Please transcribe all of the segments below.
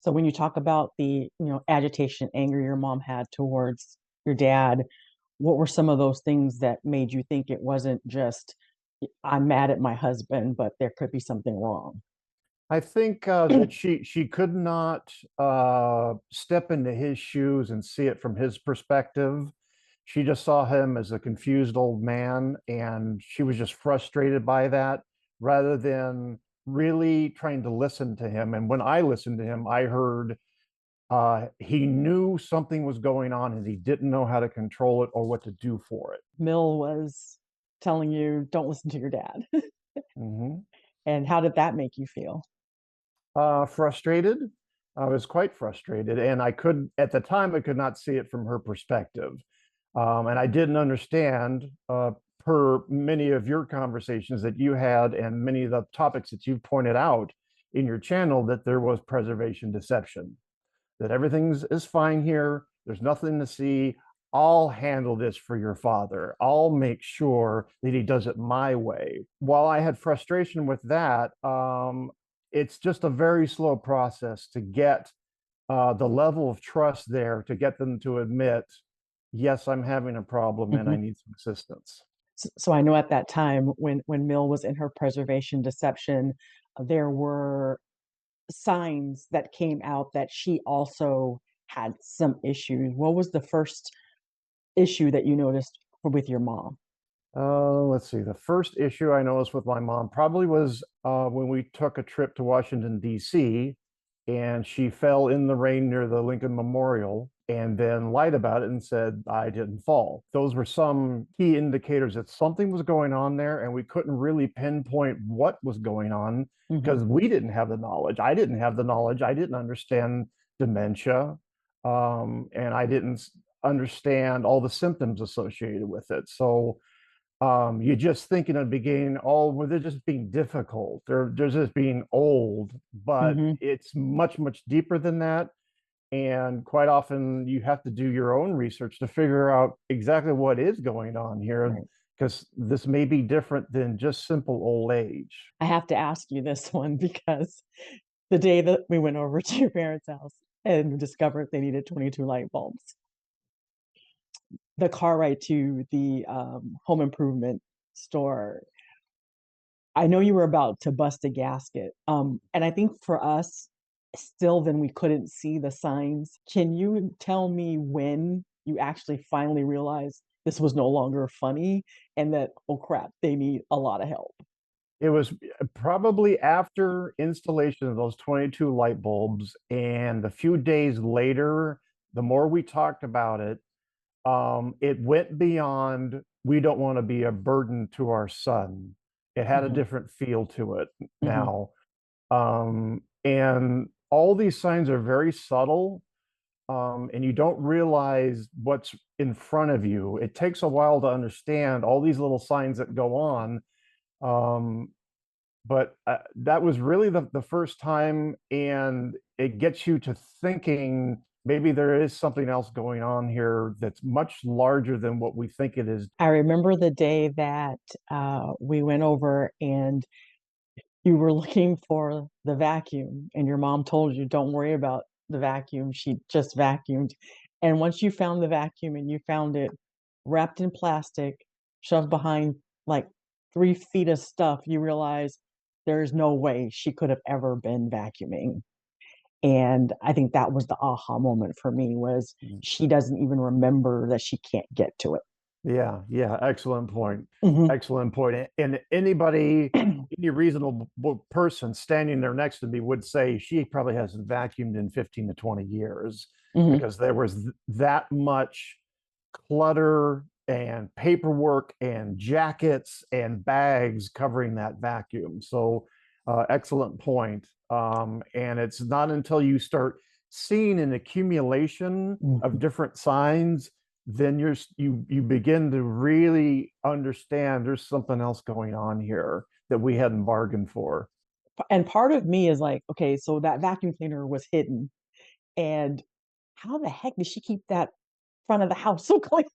So when you talk about the, agitation, anger your mom had towards your dad, what were some of those things that made you think it wasn't just I'm mad at my husband, but there could be something wrong? I think that she could not step into his shoes and see it from his perspective. She just saw him as a confused old man, and she was just frustrated by that rather than really trying to listen to him. And when I listened to him, I heard he knew something was going on and he didn't know how to control it or what to do for it. Mill was telling you, don't listen to your dad. Mhm. And how did that make you feel? Frustrated. I was quite frustrated, and at the time, I could not see it from her perspective. And I didn't understand, per many of your conversations that you had and many of the topics that you've pointed out in your channel, that there was preservation deception, that is fine here. There's nothing to see. I'll handle this for your father. I'll make sure that he does it my way. While I had frustration with that, it's just a very slow process to get the level of trust there to get them to admit, yes, I'm having a problem and I Mhm. need some assistance. So I know at that time when Mill was in her preservation deception, there were signs that came out that she also had some issues. What was the first issue that you noticed with your mom? Let's see. The first issue I noticed with my mom probably was when we took a trip to Washington, D.C., and she fell in the rain near the Lincoln Memorial and then lied about it and said, I didn't fall. Those were some key indicators that something was going on there, and we couldn't really pinpoint what was going on Hmm. because we didn't have the knowledge. I didn't have the knowledge. I didn't understand dementia, and I didn't understand all the symptoms associated with it. So, you just think in the beginning, oh, well, they're just being difficult. They're just being old, but Hmm. it's much, much deeper than that. And quite often you have to do your own research to figure out exactly what is going on here, Right. because this may be different than just simple old age. I have to ask you this one because the day that we went over to your parents' house and discovered they needed 22 light bulbs, the car ride to the home improvement store, I know you were about to bust a gasket. And I think for us, still then we couldn't see the signs. Can you tell me when you actually finally realized this was no longer funny and that, oh crap, they need a lot of help? It was probably after installation of those 22 light bulbs, and a few days later, the more we talked about it, it went beyond, we don't want to be a burden to our son. It had a Hmm. different feel to it Hmm. now. And all these signs are very subtle, and you don't realize what's in front of you. It takes a while to understand all these little signs that go on. Um, but that was really the first time, and it gets you to thinking maybe there is something else going on here that's much larger than what we think it is. I remember the day that we went over and you were looking for the vacuum, and your mom told you, don't worry about the vacuum. She just vacuumed. And once you found the vacuum and you found it wrapped in plastic, shoved behind like 3 feet of stuff, you realize there's no way she could have ever been vacuuming. And I think that was the aha moment for me was she doesn't even remember that she can't get to it. Yeah, yeah, excellent point. Mhm. Excellent point. And anybody, any reasonable person standing there next to me would say she probably hasn't vacuumed in 15 to 20 years, Mhm. because there was that much clutter and paperwork and jackets and bags covering that vacuum. So, excellent point. And it's not until you start seeing an accumulation of Mhm. different signs, then you begin to really understand there's something else going on here that we hadn't bargained for. And part of me is like, okay, so that vacuum cleaner was hidden. And how the heck did she keep that front of the house so clean?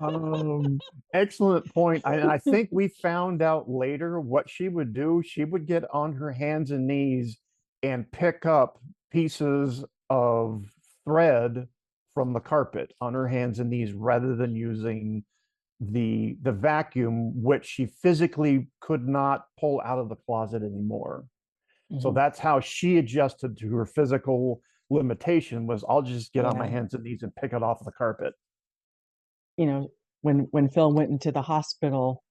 Um, excellent point. And I think we found out later what she would do. She would get on her hands and knees and pick up pieces of thread from the carpet on her hands and knees rather than using the vacuum, which she physically could not pull out of the closet anymore. So Mhm. that's how she adjusted to her physical limitation was I'll just get on my Yeah. hands and knees and pick it off the carpet. You know, when Phil went into the hospital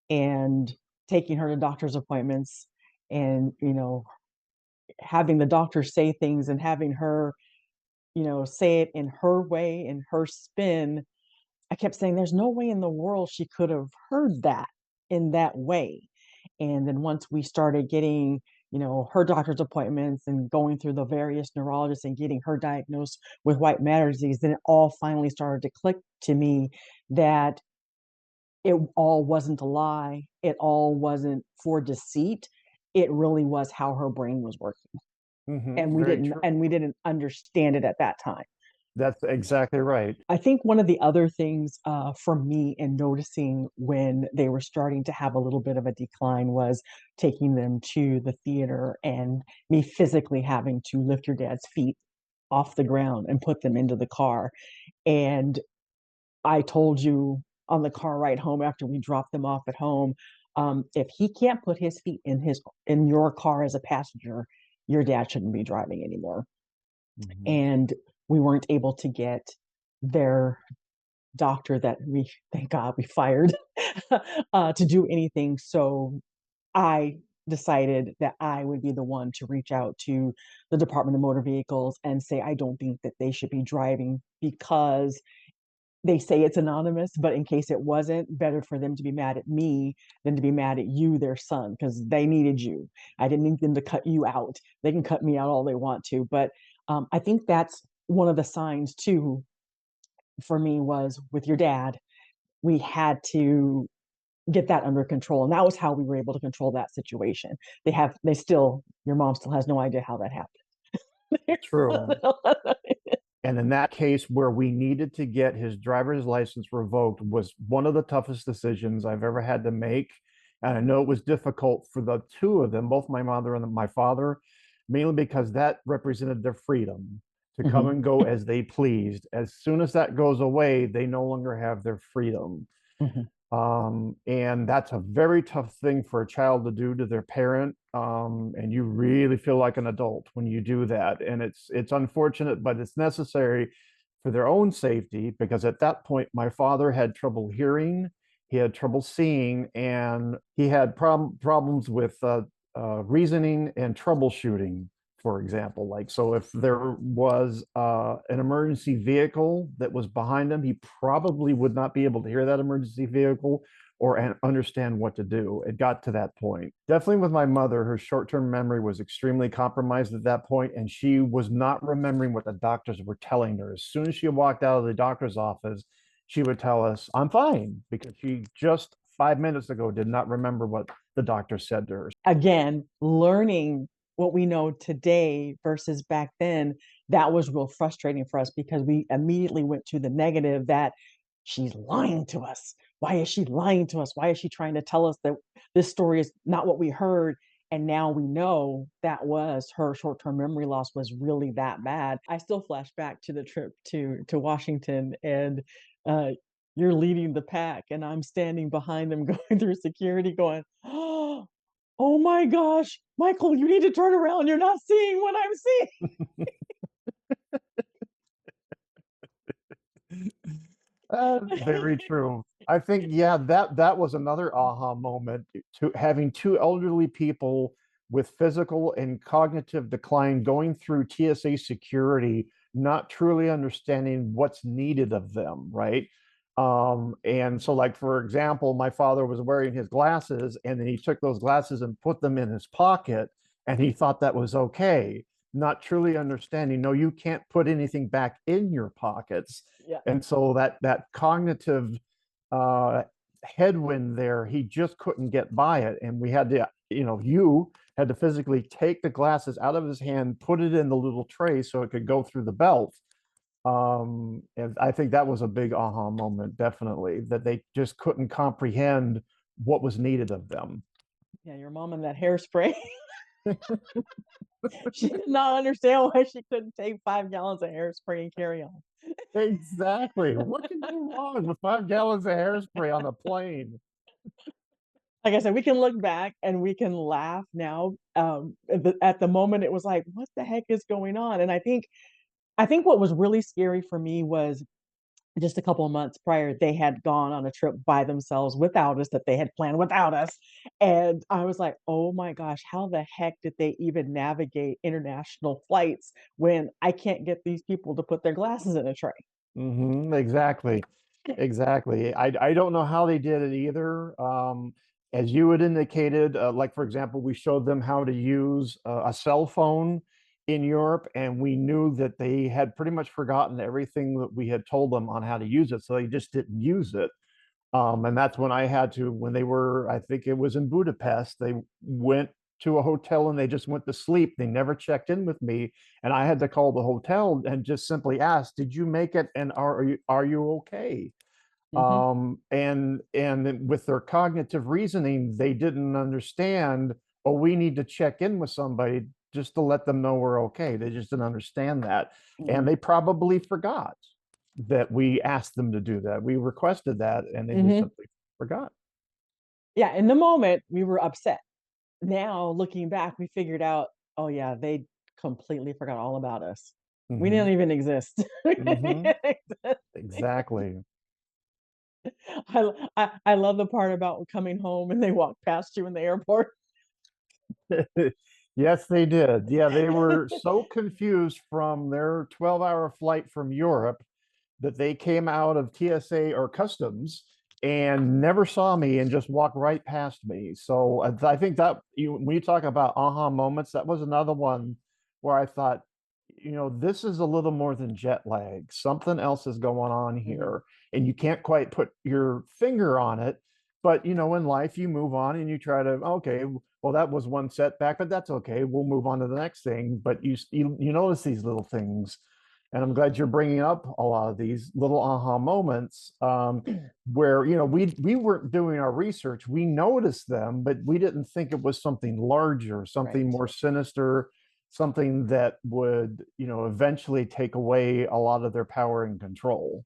and taking her to doctor's appointments and, having the doctor say things and having her, say it in her way, in her spin, I kept saying, there's no way in the world she could have heard that in that way. And then once we started getting, her doctor's appointments and going through the various neurologists and getting her diagnosed with white matter disease, then it all finally started to click to me that it all wasn't a lie. It all wasn't for deceit. It really was how her brain was working. And we Very didn't true. and we didn't understand it at that time. That's exactly right. I think one of the other things for me in noticing when they were starting to have a little bit of a decline was taking them to the theater and me physically having to lift your dad's feet off the ground and put them into the car. And I told you on the car ride home after we dropped them off at home, if he can't put his feet in your car as a passenger, your dad shouldn't be driving anymore. Mhm. And we weren't able to get their doctor that we thank God we fired to do anything. So I decided that I would be the one to reach out to the Department of Motor Vehicles and say I don't think that they should be driving because they say it's anonymous, but in case it wasn't, better for them to be mad at me than to be mad at you, their son, because they needed you. I didn't need them to cut you out. They can cut me out all they want to, but I think that's one of the signs too for me was with your dad. We had to get that under control, and that was how we were able to control that situation. Your mom still has no idea how that happened. True. And in that case, where we needed to get his driver's license revoked was one of the toughest decisions I've ever had to make. And I know it was difficult for the two of them, both my mother and my father, mainly because that represented their freedom to come Mhm, and go as they pleased. As soon as that goes away, they no longer have their freedom. mhm. And that's a very tough thing for a child to do to their parent. And you really feel like an adult when you do that. And it's unfortunate, but it's necessary for their own safety because at that point, my father had trouble hearing, he had trouble seeing, and he had problems with reasoning and troubleshooting, for example. Like, so if there was an emergency vehicle that was behind him, he probably would not be able to hear that emergency vehicle or understand what to do. It got to that point. Definitely with my mother, her short term memory was extremely compromised at that point, and she was not remembering what the doctors were telling her. As soon as she walked out of the doctor's office, she would tell us, I'm fine, because she just 5 minutes ago did not remember what the doctor said to her. Again, learning what we know today versus back then, that was real frustrating for us because we immediately went to the negative that she's lying to us. Why is she lying to us? Why is she trying to tell us that this story is not what we heard? And now we know that was her short-term memory loss was really that bad. I still flash back to the trip to Washington and uh, you're leading the pack and I'm standing behind them going through security going, oh, oh my gosh, Michael, you need to turn around. You're not seeing what I'm Very seeing. true. I think, yeah, that was another aha moment to having two elderly people with physical and cognitive decline going through TSA security, not truly understanding what's needed of them, right? And so, like, for example, my father was wearing his glasses and then he took those glasses and put them in his pocket and he thought that was okay, not truly understanding, no, you can't put anything back in your pockets. Yeah. And so that cognitive uh, headwind there, he just couldn't get by it. And we had to, you had to physically take the glasses out of his hand, put it in the little tray so it could go through the belt. And I think that was a big aha moment, definitely, that they just couldn't comprehend what was needed of them. Yeah, your mom and that hairspray. She did not understand why she couldn't take 5 gallons of hairspray and carry on. Exactly. What could go wrong with 5 gallons of hairspray on a plane? Like I said, we can look back and we can laugh now. At the moment, it was like, what the heck is going on? And I think what was really scary for me was just a couple of months prior, they had gone on a trip by themselves without us that they had planned without us. And I was like, oh my gosh, how the heck did they even navigate international flights when I can't get these people to put their glasses in a tray? Exactly. Exactly. I don't know how they did it either. As you had indicated, like for example, we showed them how to use a cell phone in Europe, and we knew that they had pretty much forgotten everything that we had told them on how to use it, so they just didn't use it. And that's when I had to, when they were, I think it was in Budapest, they went to a hotel and they just went to sleep. They never checked in with me. And I had to call the hotel and just simply ask, did you make it? And are you okay? Hmm. And with their cognitive reasoning, they didn't understand, oh, we need to check in with somebody just to let them know we're okay. They just didn't understand that. And Hmm. they probably forgot that we asked them to do that. We requested that, and they just Hmm. simply forgot. Yeah, in the moment, we were upset. Now, looking back, we figured out, oh, yeah, they completely forgot all about us. We Hmm didn't even exist. We didn't hmm even exist. Exactly. I love the part about coming home and they walk past you in the airport. Yes, they did. Yeah, they were so confused from their 12-hour flight from Europe that they came out of TSA or customs and never saw me and just walked right past me. So I think that when you talk about aha moments, that was another one where I thought, this is a little more than jet lag. Something else is going on Mhm. here, and you can't quite put your finger on it. But in life, you move on and you try to, okay, well, that was one setback, but that's okay. We'll move on to the next thing. But you notice these little things, and I'm glad you're bringing up a lot of these little aha moments, where we weren't doing our research. We noticed them, but we didn't think it was something larger, something Right. more sinister, something that would eventually take away a lot of their power and control.